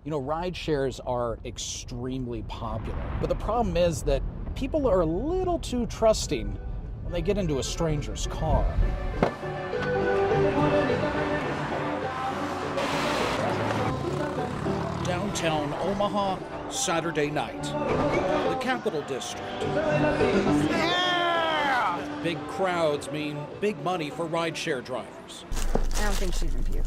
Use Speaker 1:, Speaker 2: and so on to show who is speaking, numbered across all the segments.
Speaker 1: You know, ride shares are extremely popular, but the problem is that people are a little too trusting when they get into a stranger's car. Downtown Omaha, Saturday night. The Capital District. Yeah! Big crowds mean big money for rideshare drivers.
Speaker 2: I don't think she's in here.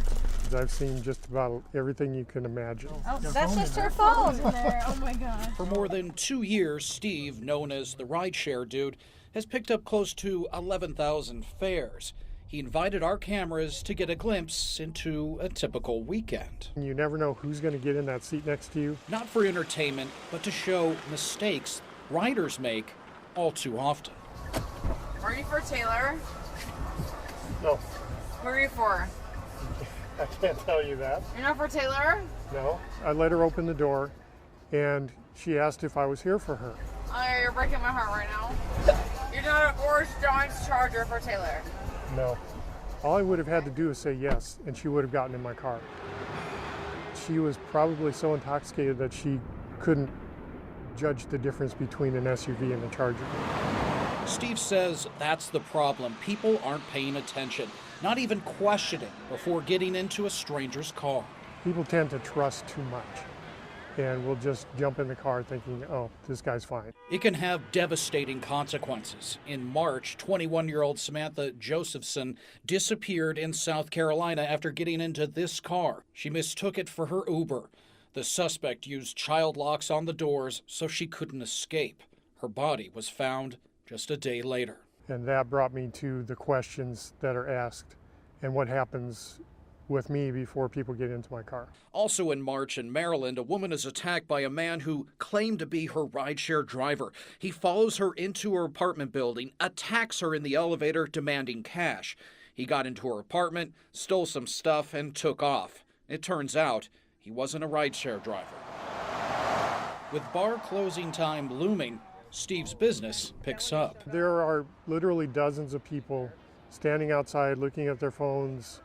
Speaker 3: I've seen just about everything you can imagine.
Speaker 2: Oh, that's just her phone. Oh my God.
Speaker 1: For more than 2 years, Steve, known as the rideshare dude, has picked up close to 11,000 fares. He invited our cameras to get a glimpse into a typical weekend.
Speaker 3: You never know who's going to get in that seat next to you.
Speaker 1: Not for entertainment, but to show mistakes riders make all too often.
Speaker 2: Are you for Taylor?
Speaker 3: No.
Speaker 2: Who are you for?
Speaker 3: I can't tell you that.
Speaker 2: You're not for Taylor?
Speaker 3: No. I let her open the door, and she asked if I was here for her.
Speaker 2: Oh, you're breaking my heart right now. You're not an Orange Giants Charger for Taylor.
Speaker 3: No. All I would have had to do is say yes, and she would have gotten in my car. She was probably so intoxicated that she couldn't judge the difference between an SUV and a Charger.
Speaker 1: Steve says that's the problem. People aren't paying attention, not even questioning before getting into a stranger's car.
Speaker 3: People tend to trust too much and will just jump in the car thinking, oh, this guy's fine.
Speaker 1: It can have devastating consequences. In March, 21-year-old Samantha Josephson disappeared in South Carolina after getting into this car. She mistook it for her Uber. The suspect used child locks on the doors so she couldn't escape. Her body was found just a day later.
Speaker 3: And that brought me to the questions that are asked and what happens with me before people get into my car.
Speaker 1: Also in March in Maryland, a woman is attacked by a man who claimed to be her rideshare driver. He follows her into her apartment building, attacks her in the elevator, demanding cash. He got into her apartment, stole some stuff, and took off. It turns out he wasn't a rideshare driver. With bar closing time looming, Steve's business picks up.
Speaker 3: There are literally dozens of people standing outside looking at their phones,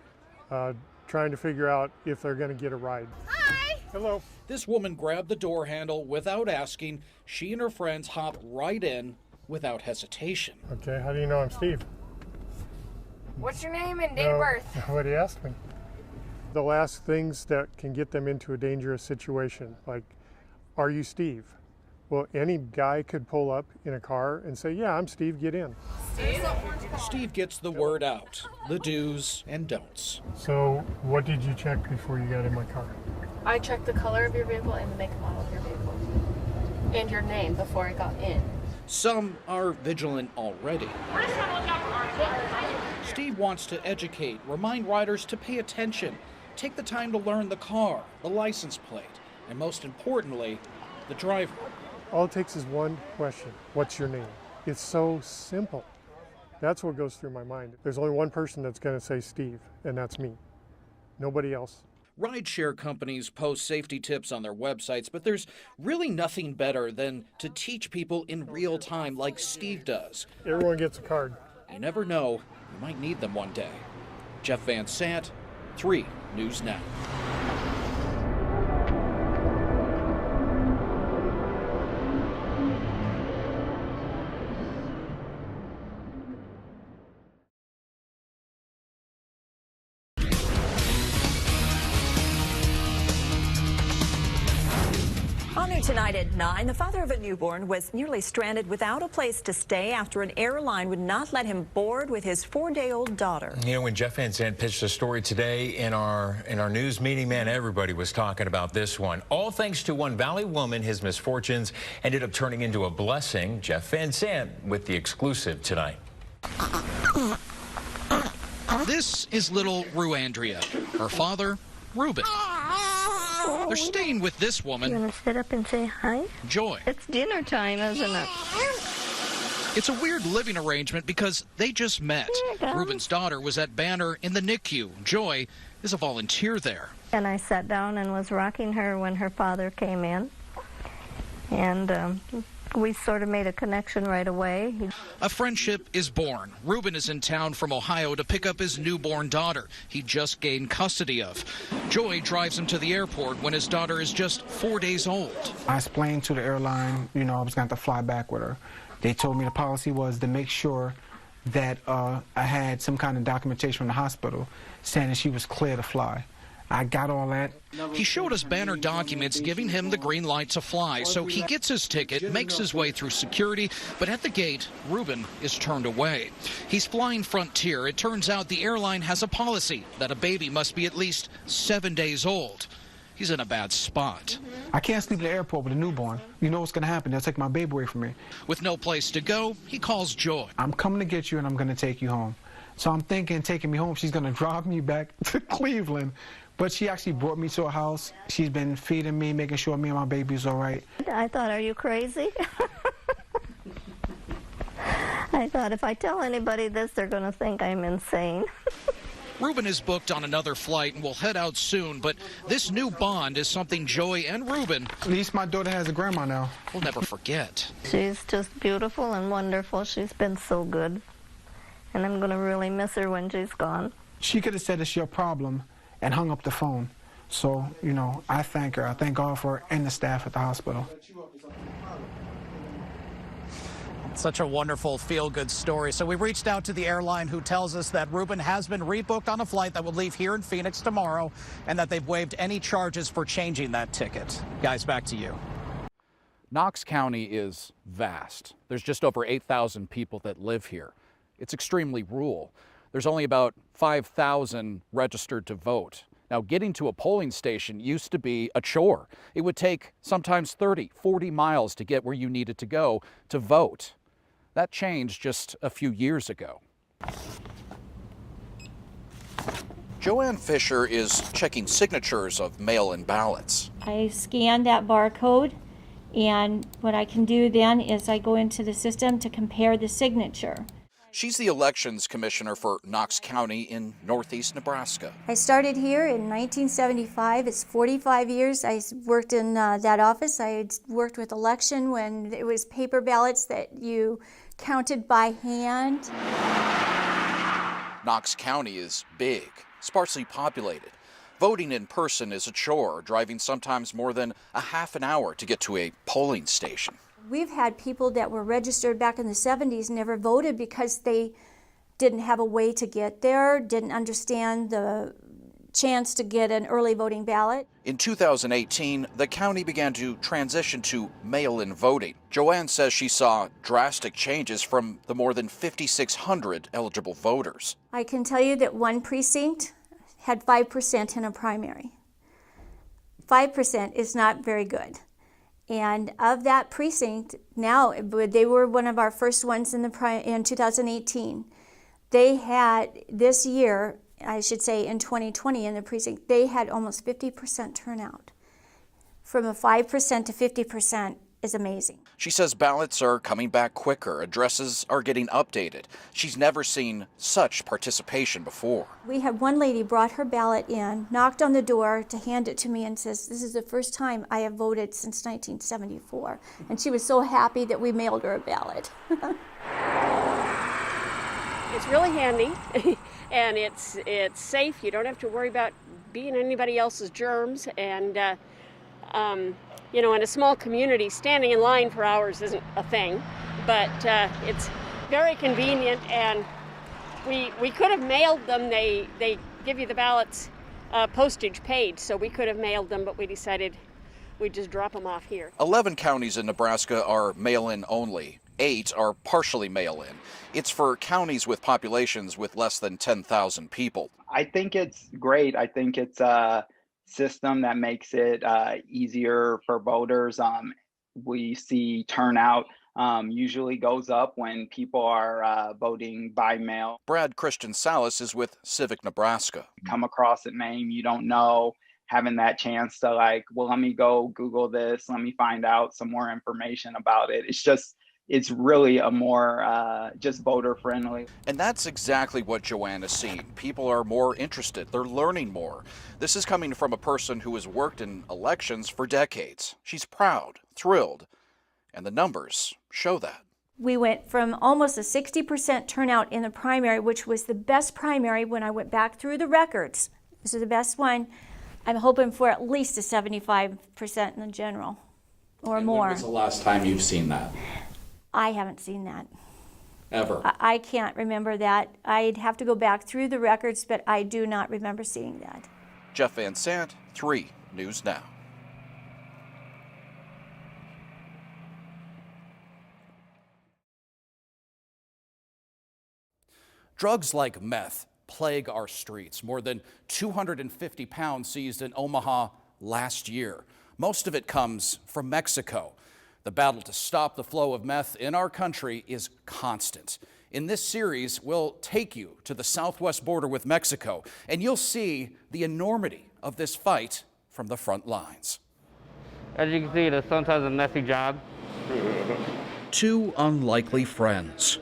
Speaker 3: trying to figure out if they're going to get a ride.
Speaker 2: Hi!
Speaker 3: Hello.
Speaker 1: This woman grabbed the door handle without asking. She and her friends hop right in without hesitation.
Speaker 3: Okay, how do you know I'm Steve?
Speaker 2: What's your name and date of birth?
Speaker 3: Nobody asked me. The last things that can get them into a dangerous situation, like, are you Steve? Well, any guy could pull up in a car and say, yeah, I'm Steve, get in.
Speaker 1: Steve gets the word out, the do's and don'ts.
Speaker 3: So what did you check before you got in my car?
Speaker 4: I checked the color of your vehicle and the make and model of your vehicle. And your name before I got in.
Speaker 1: Some are vigilant already. Steve wants to educate, remind riders to pay attention, take the time to learn the car, the license plate, and most importantly, the driver.
Speaker 3: All it takes is one question. What's your name? It's so simple. That's what goes through my mind. There's only one person that's going to say Steve, and that's me. Nobody else.
Speaker 1: Rideshare companies post safety tips on their websites, but there's really nothing better than to teach people in real time like Steve does.
Speaker 3: Everyone gets a card.
Speaker 1: You never know, you might need them one day. Jeff Van Sant, 3 News Now.
Speaker 5: Tonight at 9, the father of a newborn was nearly stranded without a place to stay after an airline would not let him board with his 4-day-old daughter.
Speaker 6: You know, when Jeff Van Sant pitched the story today in our news meeting, man, everybody was talking about this one. All thanks to one Valley woman, his misfortunes ended up turning into a blessing. Jeff Van Sant with the exclusive tonight.
Speaker 1: This is little Ruandria. Her father, Ruben. They're staying with this woman.
Speaker 7: You want to sit up and say hi?
Speaker 1: Joy.
Speaker 7: It's dinner time, isn't it?
Speaker 1: It's a weird living arrangement because they just met. Ruben's daughter was at Banner in the NICU. Joy is a volunteer there.
Speaker 7: And I sat down and was rocking her when her father came in. And We sort of made a connection right away.
Speaker 1: A friendship is born. Ruben is in town from Ohio to pick up his newborn daughter he just gained custody of. Joy drives him to the airport when his daughter is just 4 days old.
Speaker 8: I explained to the airline, I was going to have to fly back with her. They told me the policy was to make sure that I had some kind of documentation from the hospital saying that she was clear to fly. I got all that.
Speaker 1: He showed us banner documents giving him the green light to fly, so he gets his ticket, makes his way through security, but at the gate, Ruben is turned away. He's flying Frontier. It turns out the airline has a policy that a baby must be at least 7 days old. He's in a bad spot.
Speaker 8: I can't sleep in the airport with a newborn. You know what's going to happen. They'll take my baby away from me.
Speaker 1: With no place to go, he calls Joy.
Speaker 8: I'm coming to get you, and I'm going to take you home. So I'm thinking, taking me home, she's going to drive me back to Cleveland. But she actually brought me to a house. She's been feeding me, making sure me and my baby's all right.
Speaker 7: I thought, are you crazy? I thought if I tell anybody this, they're going to think I'm insane.
Speaker 1: Ruben is booked on another flight and will head out soon, but this new bond is something Joy and Ruben,
Speaker 8: At least my daughter has a grandma now,
Speaker 1: will never forget.
Speaker 7: She's just beautiful and wonderful. She's been so good. And I'm going to really miss her when she's gone.
Speaker 8: She could have said it's your problem and hung up the phone. So, I thank her. I thank God for her and the staff at the hospital.
Speaker 9: Such a wonderful feel-good story. So we reached out to the airline, who tells us that Ruben has been rebooked on a flight that will leave here in Phoenix tomorrow, and that they've waived any charges for changing that ticket. Guys, back to you.
Speaker 1: Knox County is vast. There's just over 8,000 people that live here. It's extremely rural. There's only about 5,000 registered to vote. Now, getting to a polling station used to be a chore. It would take sometimes 30, 40 miles to get where you needed to go to vote. That changed just a few years ago. Joanne Fisher is checking signatures of mail-in ballots.
Speaker 10: I scan that barcode, and what I can do then is I go into the system to compare the signature.
Speaker 1: She's the elections commissioner for Knox County in northeast Nebraska.
Speaker 10: I started here in 1975. It's 45 years. I worked in that office. I had worked with election when it was paper ballots that you counted by hand.
Speaker 1: Knox County is big, sparsely populated. Voting in person is a chore, driving sometimes more than a half an hour to get to a polling station.
Speaker 10: We've had people that were registered back in the 70s never voted because they didn't have a way to get there, didn't understand the chance to get an early voting ballot.
Speaker 1: In 2018, the county began to transition to mail-in voting. Joanne says she saw drastic changes from the more than 5,600 eligible voters.
Speaker 10: I can tell you that one precinct had 5% in a primary. 5% is not very good. And of that precinct, now they were one of our first ones in 2018. They had this year, I should say in 2020 in the precinct, they had almost 50% turnout. From a 5% to 50% is amazing.
Speaker 1: She says ballots are coming back quicker, addresses are getting updated. She's never seen such participation before.
Speaker 10: We had one lady brought her ballot in, knocked on the door to hand it to me and says, "This is the first time I have voted since 1974. And she was so happy that we mailed her a ballot.
Speaker 11: It's really handy and it's safe. You don't have to worry about being anybody else's germs, and in a small community, standing in line for hours isn't a thing, but it's very convenient, and we could have mailed them. They give you the ballots postage paid, so we could have mailed them, but we decided we'd just drop them off here.
Speaker 1: 11 counties in Nebraska are mail-in only. 8 are partially mail-in. It's for counties with populations with less than 10,000 people.
Speaker 12: I think it's great. I think it's system that makes it easier for voters. We see turnout usually goes up when people are voting by mail.
Speaker 1: Brad Christian Salas is with Civic Nebraska.
Speaker 12: Come across a name you don't know, having that chance to let me go Google this, let me find out some more information about it. It's really a more just voter friendly.
Speaker 1: And that's exactly what Joanne has seen. People are more interested. They're learning more. This is coming from a person who has worked in elections for decades. She's proud, thrilled, And the numbers show that.
Speaker 10: We went from almost a 60% turnout in the primary, which was the best primary when I went back through the records. This is the best one. I'm hoping for at least a 75% in the general or more.
Speaker 1: When was the last time you've seen that?
Speaker 10: I haven't seen that.
Speaker 1: Ever?
Speaker 10: I can't remember that. I'd have to go back through the records, but I do not remember seeing that.
Speaker 1: Jeff Van Sant, 3 News Now. Drugs like meth plague our streets. More than 250 pounds seized in Omaha last year. Most of it comes from Mexico. The battle to stop the flow of meth in our country is constant. In this series, we'll take you to the southwest border with Mexico, and you'll see the enormity of this fight from the front lines.
Speaker 13: As you can see, it's sometimes a messy job.
Speaker 1: 2 unlikely friends.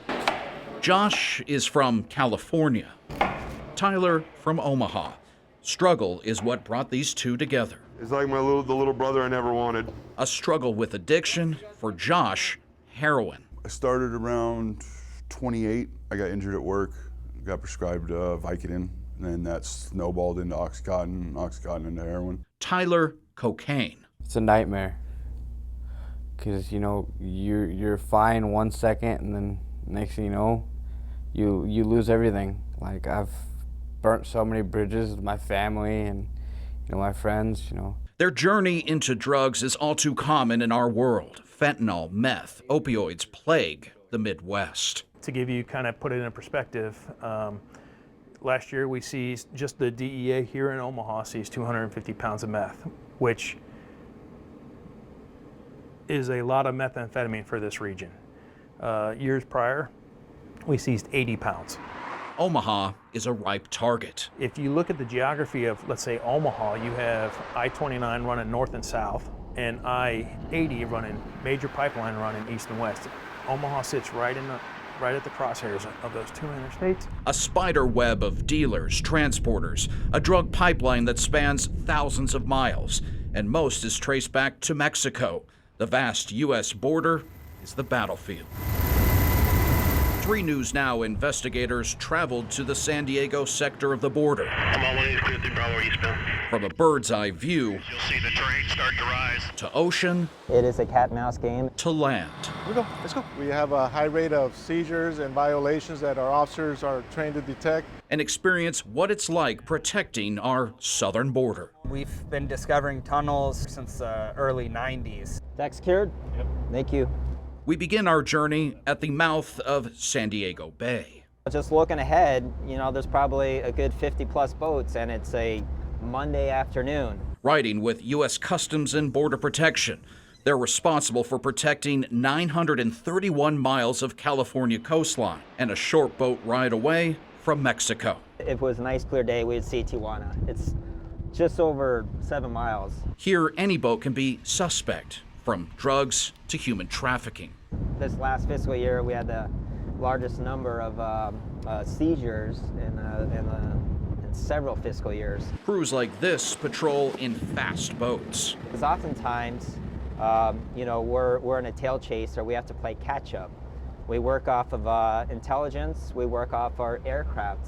Speaker 1: Josh is from California. Tyler from Omaha. Struggle is what brought these 2 together.
Speaker 14: It's like the little brother I never wanted.
Speaker 1: A struggle with addiction. For Josh, heroin.
Speaker 14: I started around 28. I got injured at work, got prescribed Vicodin, and then that snowballed into Oxycontin into heroin.
Speaker 1: Tyler, cocaine.
Speaker 15: It's a nightmare, because you're fine 1 second, and then next thing you know, you lose everything. Like, I've burnt so many bridges with my family and my friends.
Speaker 1: Their journey into drugs is all too common in our world. Fentanyl, meth, opioids plague the Midwest.
Speaker 16: To give you put it in perspective, last year we seized, just the DEA here in Omaha seized 250 pounds of meth, which is a lot of methamphetamine for this region. Years prior, we seized 80 pounds.
Speaker 1: Omaha is a ripe target.
Speaker 16: If you look at the geography of, let's say, Omaha, you have I-29 running north and south, and I-80 running, major pipeline running east and west. Omaha sits right at the crosshairs of those 2 interstates.
Speaker 1: A spider web of dealers, transporters, a drug pipeline that spans thousands of miles, and most is traced back to Mexico. The vast U.S. border is the battlefield. 3 News Now investigators traveled to the San Diego sector of the border.
Speaker 17: Omaha 183 Bravo eastbound.
Speaker 1: From a bird's eye view,
Speaker 17: You'll see the terrain start to rise.
Speaker 1: To ocean.
Speaker 18: It is a cat and mouse game.
Speaker 1: To land.
Speaker 19: Let's go. We have a high rate of seizures and violations that our officers are trained to detect.
Speaker 1: And experience what it's like protecting our southern border.
Speaker 20: We've been discovering tunnels since the early 90s.
Speaker 18: Deck secured?
Speaker 20: Yep.
Speaker 18: Thank you.
Speaker 1: We begin our journey at the mouth of San Diego Bay.
Speaker 18: Just looking ahead, there's probably a good 50 plus boats, and it's a Monday afternoon.
Speaker 1: Riding with U.S. Customs and Border Protection. They're responsible for protecting 931 miles of California coastline and a short boat ride away from Mexico.
Speaker 18: If it was a nice clear day, we'd see Tijuana. It's just over 7 miles.
Speaker 1: Here, any boat can be suspect, from drugs to human trafficking.
Speaker 18: This last fiscal year, we had the largest number of seizures in several fiscal years.
Speaker 1: Crews like this patrol in fast boats.
Speaker 18: Because oftentimes, we're in a tail chase, or we have to play catch up. We work off of intelligence. We work off our aircraft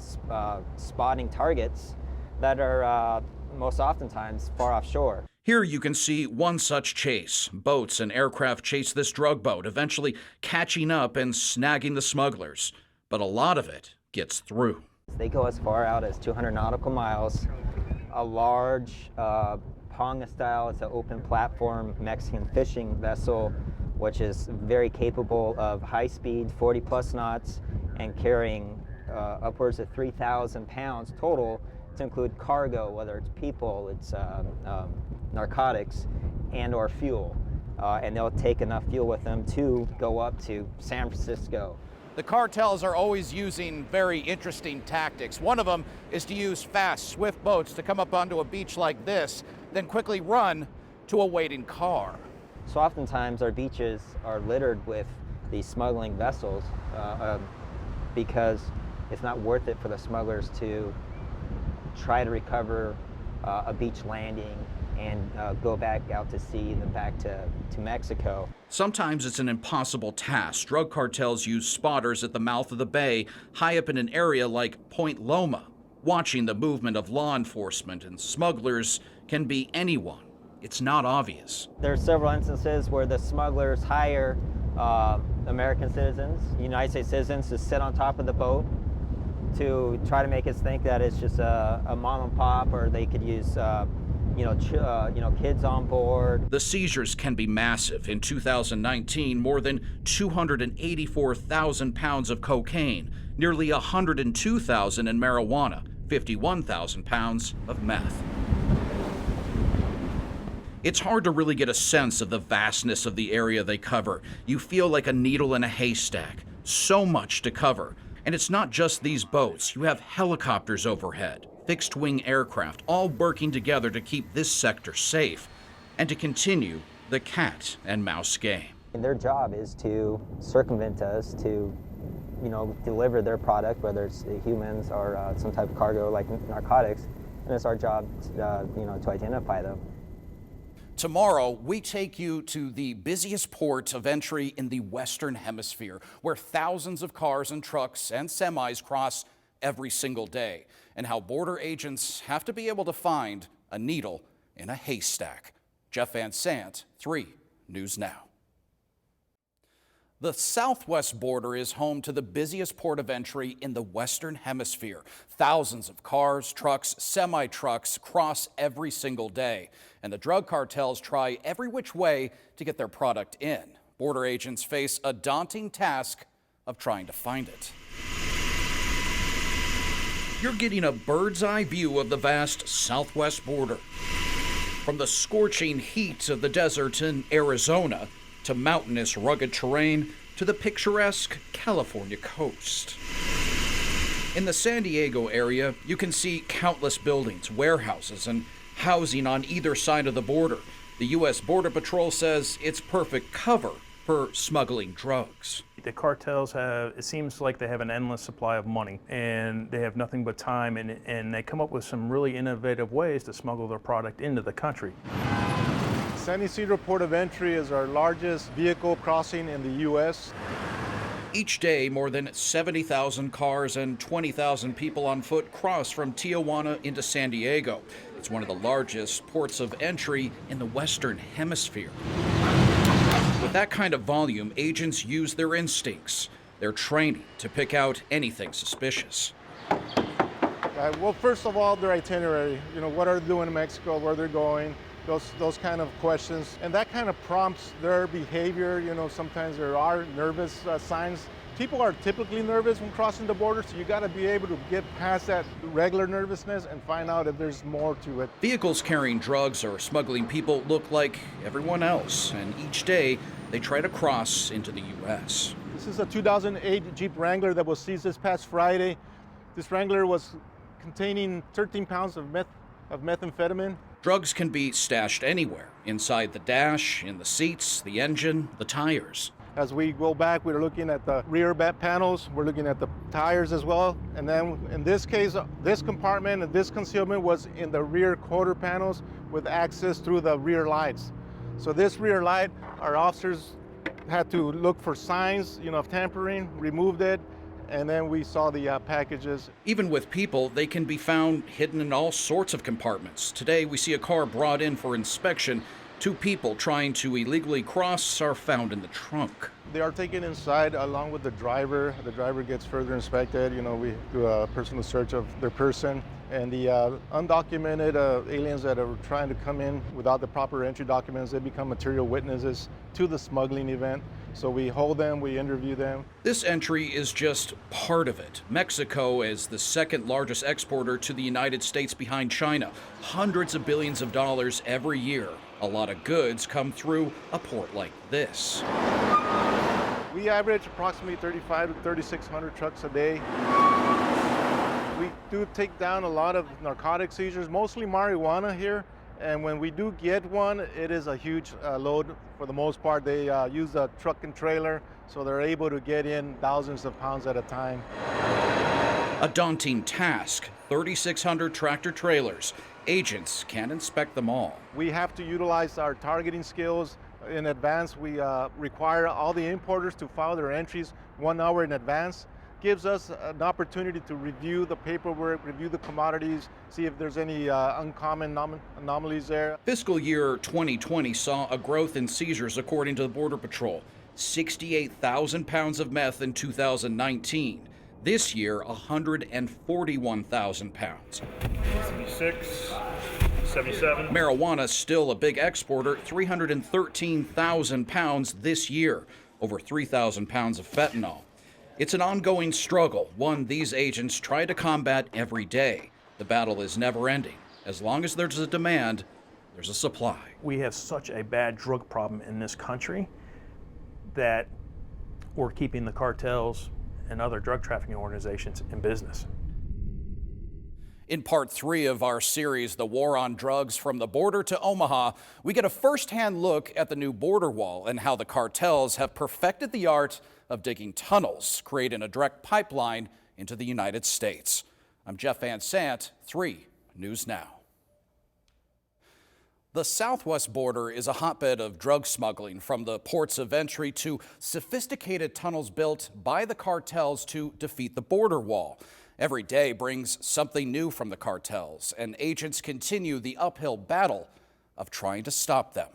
Speaker 18: spotting targets that are most oftentimes far offshore.
Speaker 1: Here you can see one such chase. Boats and aircraft chase this drug boat, eventually catching up and snagging the smugglers. But a lot of it gets through.
Speaker 18: They go as far out as 200 nautical miles. A large Ponga style, it's an open platform Mexican fishing vessel, which is very capable of high speed, 40 plus knots, and carrying upwards of 3,000 pounds total, to include cargo, whether it's people, it's narcotics, and or fuel. And they'll take enough fuel with them to go up to San Francisco.
Speaker 1: The cartels are always using very interesting tactics. One of them is to use fast, swift boats to come up onto a beach like this, then quickly run to a waiting car.
Speaker 18: So oftentimes our beaches are littered with these smuggling vessels because it's not worth it for the smugglers to try to recover a beach landing and go back out to sea and then back to Mexico.
Speaker 1: Sometimes it's an impossible task. Drug cartels use spotters at the mouth of the bay, high up in an area like Point Loma. Watching the movement of law enforcement and smugglers can be anyone. It's not obvious.
Speaker 18: There are several instances where the smugglers hire American citizens, United States citizens, to sit on top of the boat to try to make us think that it's just a mom and pop, or they could use kids on board.
Speaker 1: The seizures can be massive. In 2019, more than 284,000 pounds of cocaine, nearly 102,000 in marijuana, 51,000 pounds of meth. It's hard to really get a sense of the vastness of the area they cover. You feel like a needle in a haystack. So much to cover. And it's not just these boats. You have helicopters overhead, fixed-wing aircraft, all working together to keep this sector safe and to continue the cat and mouse game.
Speaker 18: And their job is to circumvent us, to deliver their product, whether it's humans or some type of cargo like narcotics, and it's our job to identify them.
Speaker 1: Tomorrow, we take you to the busiest port of entry in the Western Hemisphere, where thousands of cars and trucks and semis cross every single day, and how border agents have to be able to find a needle in a haystack. Jeff Van Sant, 3 News Now. The southwest border is home to the busiest port of entry in the Western Hemisphere. Thousands of cars, trucks, semi-trucks cross every single day, and the drug cartels try every which way to get their product in. Border agents face a daunting task of trying to find it. You're getting a bird's-eye view of the vast southwest border. From the scorching heat of the desert in Arizona to mountainous, rugged terrain, to the picturesque California coast. In the San Diego area, you can see countless buildings, warehouses, and housing on either side of the border. The U.S. Border Patrol says it's perfect cover for smuggling drugs.
Speaker 16: The cartels it seems like they have an endless supply of money, and they have nothing but time, and they come up with some really innovative ways to smuggle their product into the country.
Speaker 19: San Ysidro Port of Entry is our largest vehicle crossing in the U.S.
Speaker 1: Each day, more than 70,000 cars and 20,000 people on foot cross from Tijuana into San Diego. It's one of the largest ports of entry in the Western Hemisphere. With that kind of volume, agents use their instincts, their training, to pick out anything suspicious.
Speaker 19: Well, first of all, their itinerary. What are they doing in Mexico, where they're going, those kind of questions. And that kind of prompts their behavior. Sometimes there are nervous signs. People are typically nervous when crossing the border, so you got to be able to get past that regular nervousness and find out if there's more to it.
Speaker 1: Vehicles carrying drugs or smuggling people look like everyone else, and each day they try to cross into the U.S.
Speaker 19: This is a 2008 Jeep Wrangler that was seized this past Friday. This Wrangler was containing 13 pounds of methamphetamine.
Speaker 1: Drugs can be stashed anywhere, inside the dash, in the seats, the engine, the tires.
Speaker 19: As we go back, we're looking at the rear panels, we're looking at the tires as well. And then in this case, this compartment and this concealment was in the rear quarter panels with access through the rear lights. So this rear light, our officers had to look for signs, of tampering, removed it, and then we saw the packages.
Speaker 1: Even with people, they can be found hidden in all sorts of compartments. Today, we see a car brought in for inspection. 2 people trying to illegally cross are found in the trunk.
Speaker 19: They are taken inside along with the driver. The driver gets further inspected. We do a personal search of their person. And the undocumented aliens that are trying to come in without the proper entry documents, they become material witnesses to the smuggling event. So we hold them, we interview them.
Speaker 1: This entry is just part of it. Mexico is the second largest exporter to the United States behind China. Hundreds of billions of dollars every year. A lot of goods come through a port like this.
Speaker 19: We average approximately 3,500 to 3,600 trucks a day. We do take down a lot of narcotic seizures, mostly marijuana here. And when we do get one, it is a huge load. For the most part, they use a truck and trailer, so they're able to get in thousands of pounds at a time.
Speaker 1: A daunting task, 3,600 tractor trailers, Agents can't inspect them all.
Speaker 19: We have to utilize our targeting skills in advance. We require all the importers to file their entries 1 hour in advance. Gives us an opportunity to review the paperwork, review the commodities, see if there's any uncommon anomalies there.
Speaker 1: Fiscal year 2020 saw a growth in seizures according to the Border Patrol. 68,000 pounds of meth in 2019. This year, 141,000 pounds.
Speaker 16: 76, 77.
Speaker 1: Marijuana still a big exporter, 313,000 pounds this year, over 3,000 pounds of fentanyl. It's an ongoing struggle, one these agents try to combat every day. The battle is never ending. As long as there's a demand, there's a supply.
Speaker 16: We have such a bad drug problem in this country that we're keeping the cartels and other drug trafficking organizations in business.
Speaker 1: In part 3 of our series, The War on Drugs from the Border to Omaha, we get a first-hand look at the new border wall and how the cartels have perfected the art of digging tunnels, creating a direct pipeline into the United States. I'm Jeff Van Sant, 3 News Now. The southwest border is a hotbed of drug smuggling, from the ports of entry to sophisticated tunnels built by the cartels to defeat the border wall. Every day brings something new from the cartels, and agents continue the uphill battle of trying to stop them.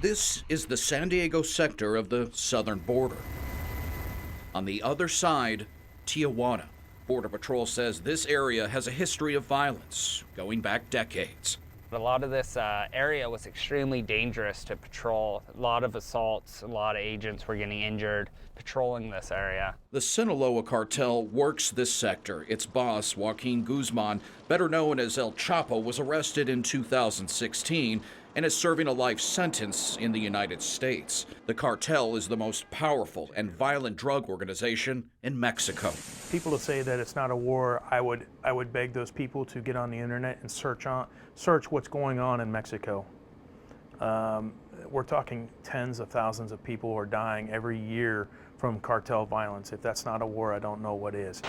Speaker 1: This is the San Diego sector of the southern border. On the other side, Tijuana. Border Patrol says this area has a history of violence going back decades.
Speaker 21: A lot of this area was extremely dangerous to patrol. A lot of assaults, a lot of agents were getting injured patrolling this area.
Speaker 1: The Sinaloa cartel works this sector. Its boss, Joaquin Guzman, better known as El Chapo, was arrested in 2016 and is serving a life sentence in the United States. The cartel is the most powerful and violent drug organization in Mexico.
Speaker 16: People that say that it's not a war, I would beg those people to get on the internet and search what's going on in Mexico. We're talking tens of thousands of people are dying every year from cartel violence. If that's not a war, I don't know what is.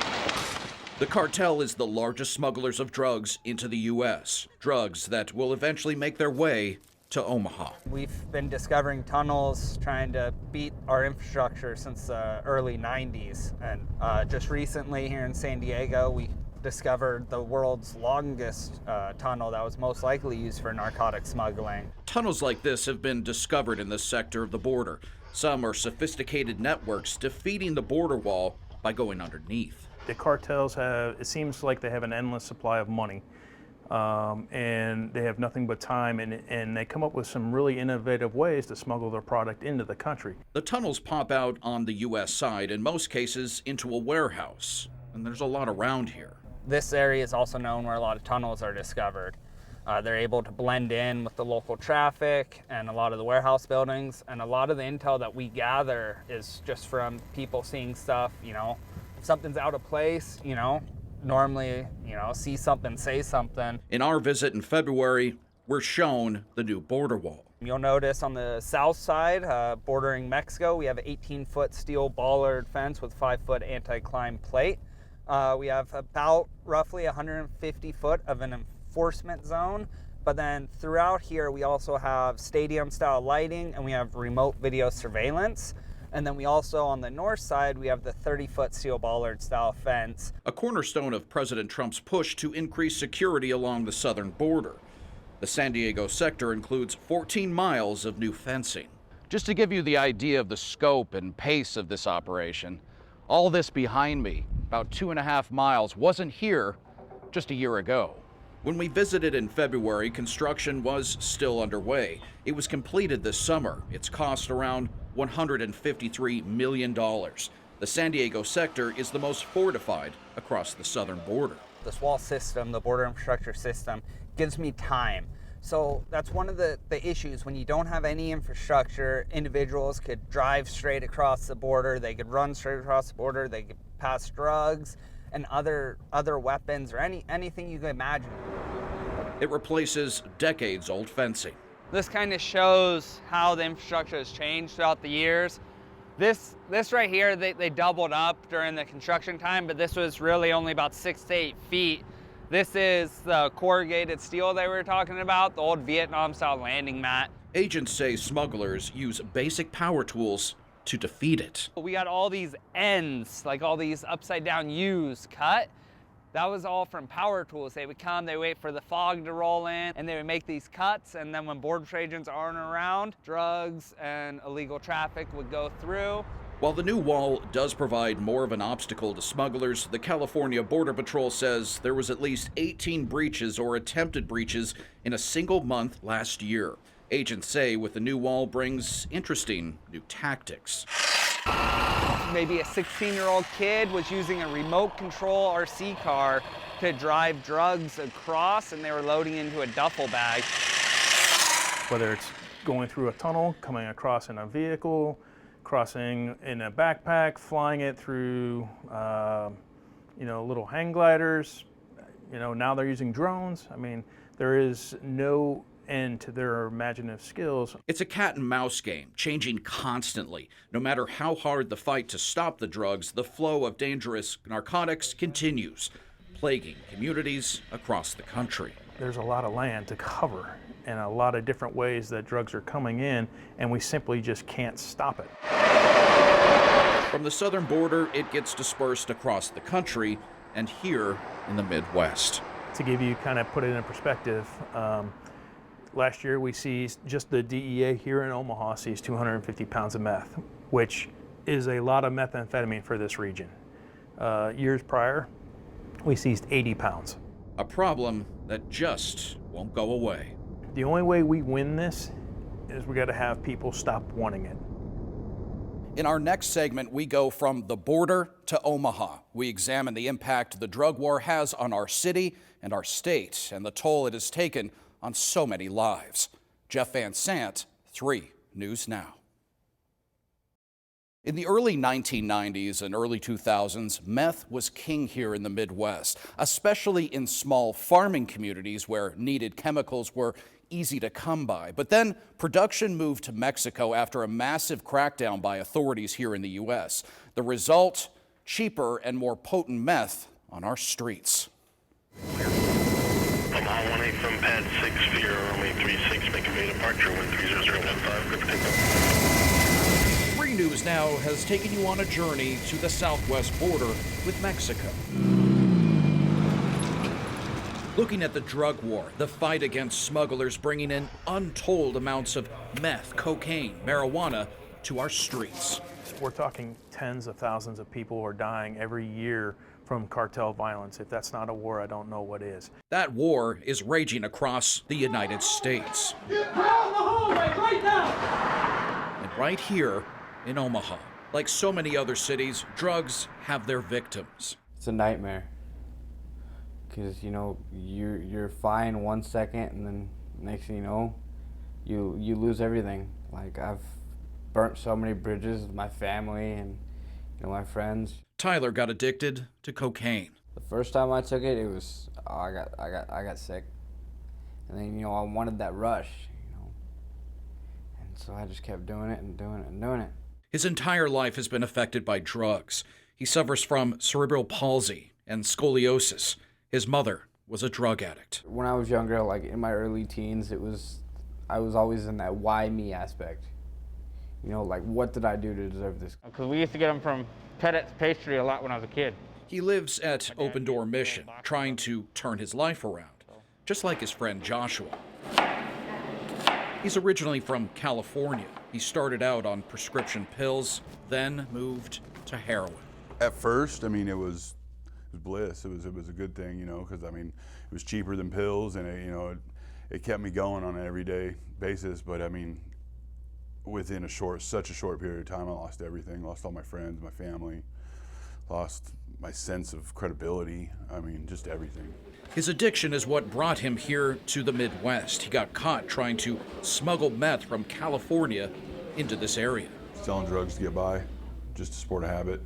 Speaker 1: The cartel is the largest smugglers of drugs into the U.S., drugs that will eventually make their way to Omaha.
Speaker 21: We've been discovering tunnels, trying to beat our infrastructure since the early 90s. And just recently here in San Diego, we discovered the world's longest tunnel that was most likely used for narcotic smuggling.
Speaker 1: Tunnels like this have been discovered in this sector of the border. Some are sophisticated networks defeating the border wall by going underneath.
Speaker 16: The cartels it seems like they have an endless supply of money, and they have nothing but time, and they come up with some really innovative ways to smuggle their product into the country.
Speaker 1: The tunnels pop out on the U.S. side, in most cases into a warehouse, and there's a lot around here.
Speaker 21: This area is also known where a lot of tunnels are discovered. They're able to blend in with the local traffic and a lot of the warehouse buildings, and a lot of the intel that we gather is just from people seeing stuff, you know. If something's out of place, you know, normally, you know, see something, say something.
Speaker 1: In our visit in February, we're shown the new border wall.
Speaker 21: You'll notice on the south side, bordering Mexico, we have an 18-foot steel bollard fence with 5-foot anti-climb plate. We have about roughly 150 foot of an enforcement zone, but then throughout here we also have stadium-style lighting and we have remote video surveillance. And then we also, on the north side, we have the 30-foot steel bollard-style fence.
Speaker 1: A cornerstone of President Trump's push to increase security along the southern border. The San Diego sector includes 14 miles of new fencing. Just to give you the idea of the scope and pace of this operation, all this behind me, about 2.5 miles, wasn't here just a year ago. When we visited in February, construction was still underway. It was completed this summer. It's cost around $153 million. The San Diego sector is the most fortified across the southern border.
Speaker 21: This wall system, the border infrastructure system, gives me time. So that's one of the issues. When you don't have any infrastructure, individuals could drive straight across the border, they could run straight across the border, they could pass drugs and other weapons or anything you can imagine.
Speaker 1: It replaces decades-old fencing.
Speaker 22: This kind of shows how the infrastructure has changed throughout the years. This right here, they doubled up during the construction time, but this was really only about 6 to 8 feet. This is the corrugated steel they were talking about, the old Vietnam-style landing mat.
Speaker 1: Agents say smugglers use basic power tools to defeat it.
Speaker 22: We got all these ends, like all these upside-down U's cut. That was all from power tools. They would come, they wait for the fog to roll in, and they would make these cuts, and then when Border Patrol agents aren't around, drugs and illegal traffic would go through.
Speaker 1: While the new wall does provide more of an obstacle to smugglers, the California Border Patrol says there was at least 18 breaches or attempted breaches in a single month last year. Agents say with the new wall brings interesting new tactics.
Speaker 22: Maybe a 16-year-old kid was using a remote control RC car to drive drugs across, and they were loading into a duffel bag.
Speaker 16: Whether it's going through a tunnel, coming across in a vehicle, crossing in a backpack, flying it through, little hang gliders. Now they're using drones. I mean, there is no end to their imaginative skills.
Speaker 1: It's a cat and mouse game, changing constantly. No matter how hard the fight to stop the drugs, the flow of dangerous narcotics continues, plaguing communities across the country.
Speaker 16: There's a lot of land to cover and a lot of different ways that drugs are coming in, and we simply just can't stop it.
Speaker 1: From the southern border, it gets dispersed across the country and here in the Midwest.
Speaker 16: To give you put it in perspective, last year we seized, just the DEA here in Omaha seized 250 pounds of meth, which is a lot of methamphetamine for this region. Years prior, we seized 80 pounds.
Speaker 1: A problem that just won't go away.
Speaker 16: The only way we win this is we got to have people stop wanting it.
Speaker 1: In our next segment, we go from the border to Omaha. We examine the impact the drug war has on our city and our state and the toll it has taken on so many lives. Jeff Van Sant, 3 News Now. In the early 1990s and early 2000s, meth was king here in the Midwest, especially in small farming communities where needed chemicals were easy to come by. But then production moved to Mexico after a massive crackdown by authorities here in the U.S. The result, cheaper and more potent meth on our streets.
Speaker 17: Omaha 18 from pad 6, fear only 36, making bay departure 13015, good for takeoff.
Speaker 1: 3 News Now has taken you on a journey to the southwest border with Mexico. Looking at the drug war, the fight against smugglers bringing in untold amounts of meth, cocaine, marijuana to our streets.
Speaker 16: We're talking tens of thousands of people are dying every year from cartel violence. If that's not a war, I don't know what is.
Speaker 1: That war is raging across the United States.
Speaker 2: Get down the hallway right now!
Speaker 1: And right here in Omaha, like so many other cities, drugs have their victims.
Speaker 15: It's a nightmare. Because, you're fine 1 second, and then next thing you know, you lose everything. Like, I've burnt so many bridges with my family and, my friends.
Speaker 1: Tyler got addicted to cocaine.
Speaker 15: The first time I took it, it was, I got sick. And then, I wanted that rush, And so I just kept doing it and doing it and doing it.
Speaker 1: His entire life has been affected by drugs. He suffers from cerebral palsy and scoliosis. His mother was a drug addict.
Speaker 15: When I was younger, like in my early teens, I was always in that why me aspect. Like what did I do to deserve this?
Speaker 13: Because we used to get them from Pettit's Pastry a lot when I was a kid.
Speaker 1: He lives at Open Door Mission, trying to turn his life around, just like his friend Joshua. He's originally from California. He started out on prescription pills, then moved to heroin.
Speaker 14: At first, it was bliss. It was a good thing, because it was cheaper than pills, and it kept me going on an everyday basis. But within such a short period of time, I lost everything. Lost all my friends, my family, lost my sense of credibility. Just everything.
Speaker 1: His addiction is what brought him here to the Midwest. He got caught trying to smuggle meth from California into this area.
Speaker 14: Selling drugs to get by, just to support a habit.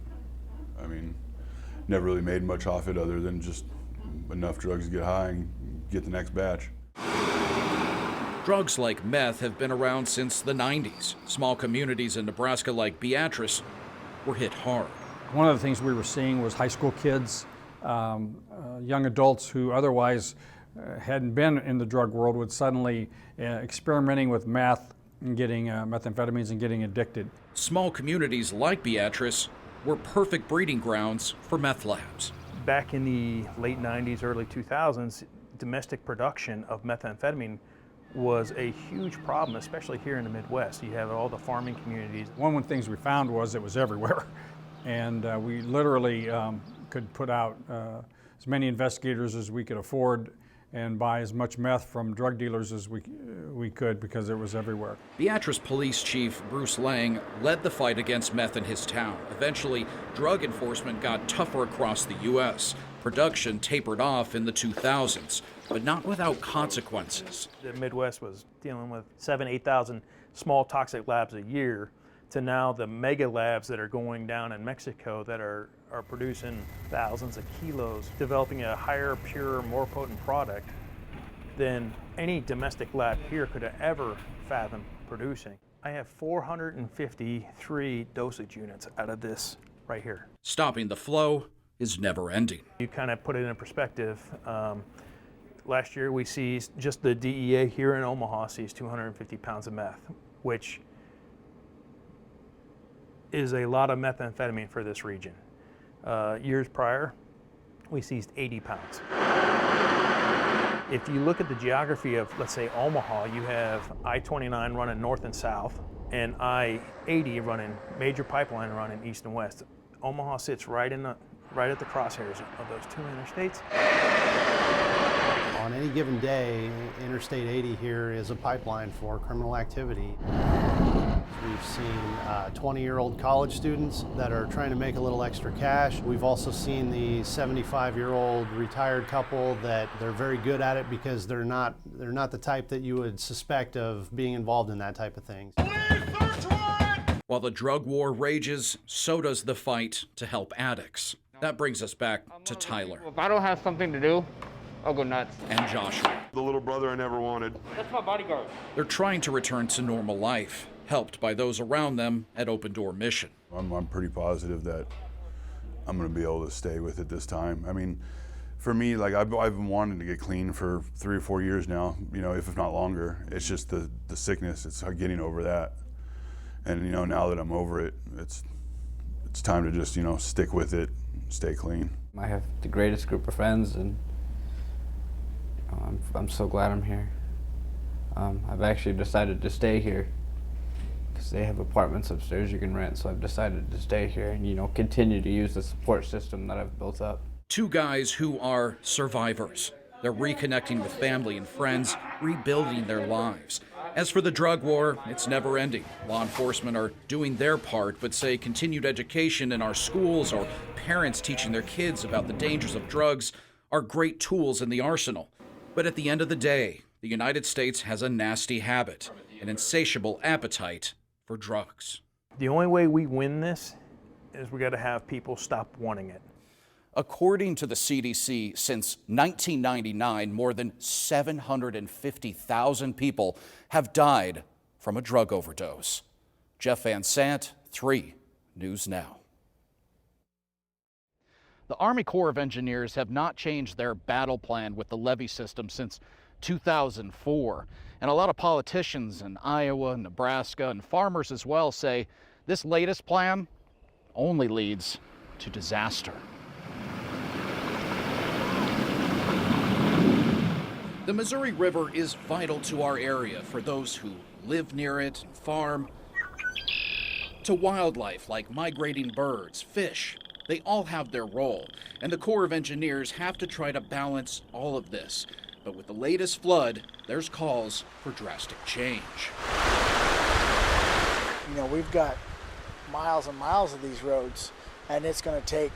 Speaker 14: Never really made much off it other than just enough drugs to get high and get the next batch.
Speaker 1: Drugs like meth have been around since the 90s. Small communities in Nebraska like Beatrice were hit hard.
Speaker 4: One of the things we were seeing was high school kids
Speaker 3: young adults who otherwise hadn't been in the drug world would suddenly experimenting with meth and getting methamphetamines and getting addicted.
Speaker 1: Small communities like Beatrice were perfect breeding grounds for meth labs.
Speaker 16: Back in the late 90s, early 2000s, domestic production of methamphetamine was a huge problem, especially here in the Midwest. You have all the farming communities.
Speaker 3: One of the things we found was it was everywhere. And we literally could put out as many investigators as we could afford and buy as much meth from drug dealers as we could because it was everywhere.
Speaker 1: Beatrice Police Chief Bruce Lang led the fight against meth in his town. Eventually, drug enforcement got tougher across the U.S. Production tapered off in the 2000s, but not without consequences.
Speaker 16: The Midwest was dealing with 7,000 to 8,000 small toxic labs a year to now the mega labs that are going down in Mexico that are producing thousands of kilos, developing a higher, purer, more potent product than any domestic lab here could have ever fathomed producing. I have 453 dosage units out of this right here.
Speaker 1: Stopping the flow is never ending.
Speaker 16: You kind of put it in perspective. Last year we seized, just the DEA here in Omaha seized 250 pounds of meth, which is a lot of methamphetamine for this region. Years prior, we seized 80 pounds. If you look at the geography of, let's say, Omaha, you have I-29 running north and south, and I-80 running, major pipeline running east and west. Omaha sits right at the crosshairs of those two interstates.
Speaker 4: On any given day, Interstate 80 here is a pipeline for criminal activity. We've seen 20-year-old college students that are trying to make a little extra cash. We've also seen the 75-year-old retired couple that they're very good at it because they're not the type that you would suspect of being involved in that type of thing.
Speaker 1: While the drug war rages, so does the fight to help addicts. That brings us back to Tyler.
Speaker 13: If I don't have something to do, I'll go nuts.
Speaker 1: And Joshua.
Speaker 23: The little brother I never wanted.
Speaker 13: That's my bodyguard.
Speaker 1: They're trying to return to normal life, helped by those around them at Open Door Mission.
Speaker 14: I'm pretty positive that I'm going to be able to stay with it this time. I mean, for me, like I've been wanting to get clean for 3 or 4 years now, you know, if not longer. It's just the sickness, it's getting over that. And, you know, now that I'm over it, it's time to just, you know, stick with it, stay clean.
Speaker 15: I have the greatest group of friends, and I'm so glad I'm here. I've actually decided to stay here because they have apartments upstairs you can rent, so I've decided to stay here and, you know, continue to use the support system that I've built up.
Speaker 1: Two guys who are survivors. They're reconnecting with family and friends, rebuilding their lives. As for the drug war, it's never ending. Law enforcement are doing their part, but say continued education in our schools or parents teaching their kids about the dangers of drugs are great tools in the arsenal. But at the end of the day, the United States has a nasty habit, an insatiable appetite for drugs.
Speaker 16: The only way we win this is we got to have people stop wanting it.
Speaker 1: According to the CDC, since 1999, more than 750,000 people have died from a drug overdose. Jeff Van Sant, 3 News Now.
Speaker 9: The Army Corps of Engineers have not changed their battle plan with the levee system since 2004. And a lot of politicians in Iowa, Nebraska, and farmers as well say this latest plan only leads to disaster.
Speaker 1: The Missouri River is vital to our area for those who live near it and farm, to wildlife like migrating birds, fish. They all have their role, and the Corps of Engineers have to try to balance all of this. But with the latest flood, there's calls for drastic change.
Speaker 24: You know, we've got miles and miles of these roads, and it's going to take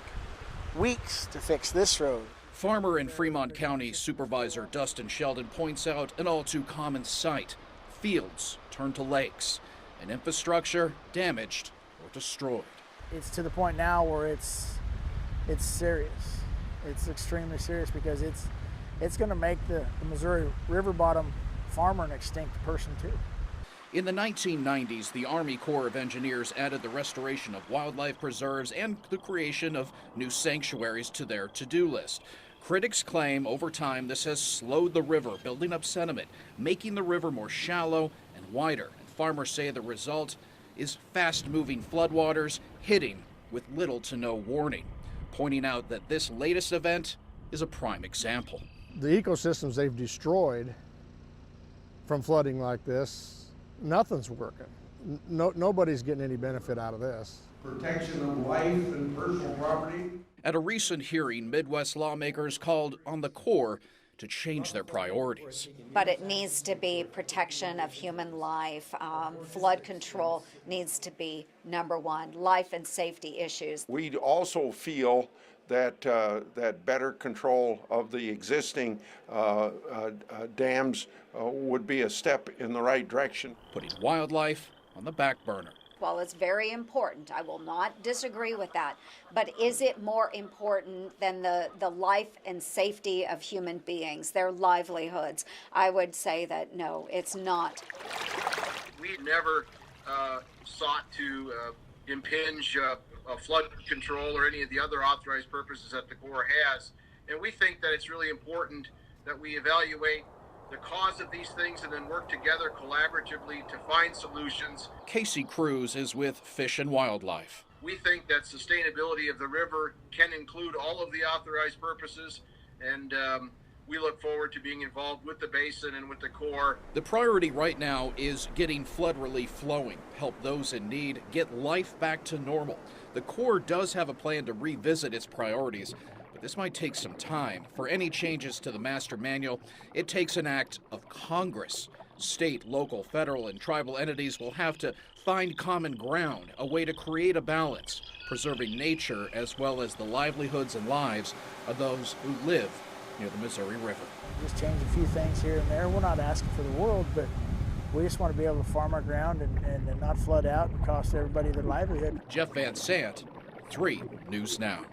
Speaker 24: weeks to fix this road.
Speaker 1: Farmer in Fremont County Supervisor Dustin Sheldon points out an all too common sight. Fields turned to lakes, and infrastructure damaged or destroyed.
Speaker 24: It's to the point now where it's serious. It's extremely serious because it's going to make the Missouri River bottom farmer an extinct person too.
Speaker 1: In the 1990s, the Army Corps of Engineers added the restoration of wildlife preserves and the creation of new sanctuaries to their to-do list. Critics claim over time this has slowed the river, building up sediment, making the river more shallow and wider. And farmers say the result is fast-moving floodwaters hitting with little to no warning, pointing out that this latest event is a prime example.
Speaker 5: The ecosystems they've destroyed from flooding like this, nothing's working. Nobody's getting any benefit out of this.
Speaker 6: Protection of life and personal property.
Speaker 1: At a recent hearing, Midwest lawmakers called on the Corps to change their priorities.
Speaker 7: But it needs to be protection of human life. Flood control needs to be number one. Life and safety issues.
Speaker 6: We also feel that that better control of the existing dams would be a step in the right direction.
Speaker 1: Putting wildlife on the back burner.
Speaker 7: Well, it's very important. I will not disagree with that. But is it more important than the life and safety of human beings, their livelihoods? I would say that no, it's not.
Speaker 23: We never sought to impinge flood control or any of the other authorized purposes that the Corps has. And we think that it's really important that we evaluate the cause of these things and then work together collaboratively to find solutions.
Speaker 1: Casey Cruz is with Fish and Wildlife.
Speaker 23: We think that sustainability of the river can include all of the authorized purposes, and we look forward to being involved with the basin and with the Corps.
Speaker 1: The priority right now is getting flood relief flowing, help those in need, get life back to normal. The Corps does have a plan to revisit its priorities, but this might take some time. For any changes to the master manual, it takes an act of Congress. State, local, federal, and tribal entities will have to find common ground, a way to create a balance, preserving nature as well as the livelihoods and lives of those who live near the Missouri River.
Speaker 24: Just change a few things here and there. We're not asking for the world, but we just want to be able to farm our ground and not flood out and cost everybody their livelihood.
Speaker 1: Jeff Van Sant, 3 News Now.